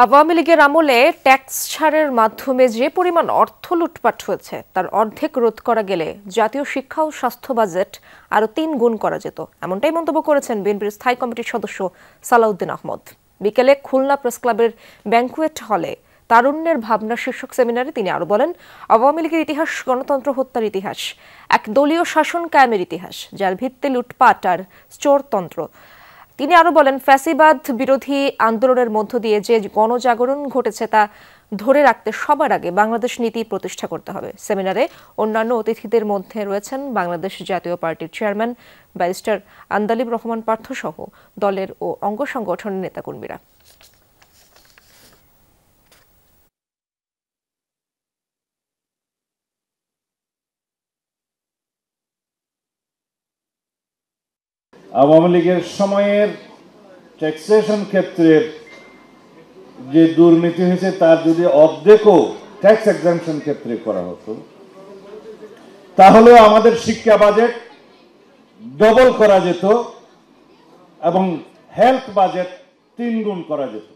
আওয়ামী লীগের আমলে ট্যাক্স ছাড়ের মাধ্যমে যে পরিমাণ অর্থ লুটপাট হয়েছে তার অর্ধেক রোধ করা গেলে জাতীয় শিক্ষা ও স্বাস্থ্য বাজেট আরও 3 গুণ করা যেত, এমনটাই মন্তব্য করেছেন বিএনপির স্থায়ী কমিটির সদস্য সালাউদ্দিন আহমদ। বিকেলে খুলনা প্রেস ক্লাবের ব্যাংকুয়েট হলে তারুণ্যের ভাবনা শীর্ষক সেমিনারে তিনি আরও বলেন, আওয়ামী লীগের ইতিহাস গণতন্ত্র হত্যার ইতিহাস, এক দলীয় শাসন কায়েমের ইতিহাস, যার ভিত্তি লুটপাট আর চোরতন্ত্র। তিনি আরো বলেন, ফ্যাসিবাদ বিরোধী আন্দোলনের মধ্য দিয়ে যে গণজাগরণ ঘটেছে তা ধরে রাখতে সবার আগে বাংলাদেশ নীতি প্রতিষ্ঠা করতে হবে। সেমিনারে অন্যান্য অতিথিদের মধ্যে রয়েছেন বাংলাদেশ জাতীয় পার্টির চেয়ারম্যান ব্যারিস্টার আন্দালিব রহমান পার্থ সহ দলের ও অঙ্গ সংগঠনের নেতাকর্মীরা। আওয়ামী লীগের সময়ের ট্যাক্সেশন ক্ষেত্রের যে দুর্নীতি হয়েছে তার যদি অর্ধেকও ট্যাক্স এক্সাম্পশন ক্ষেত্রে করা হতো, তাহলে আমাদের শিক্ষা বাজেট ডবল করা যেত এবং হেলথ বাজেট 3 গুণ করা যেত।